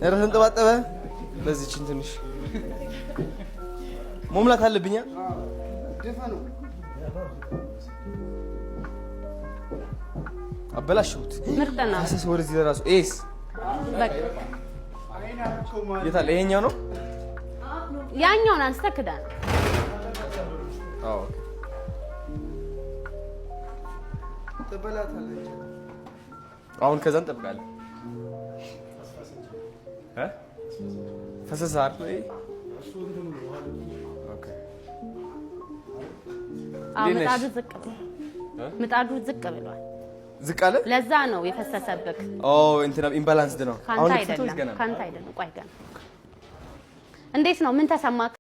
ራስን ተባጠበ ለዚህ ትንሽ መሙላት አለብኛ ደፈኑ አበላሽሁት ምርጥና አሰስ ወደዚህ ለራሱ ኤስ በቃ የታለ ይሄኛው ነው ያኛውን አንስተክዳን አዎ ተበላታለች አሁን ከዛ እንጠብቃለን ፈሰስ አይደል ኦኬ ምጣዱ ዝቅ ብሏል ዝቅ አለ ለዛ ነው የፈሰሰብክ እንትና ኢምባላንስድ ነው አሁን ካንተ አይደለም ቆይ ገና እንዴት ነው ምን ተሰማክ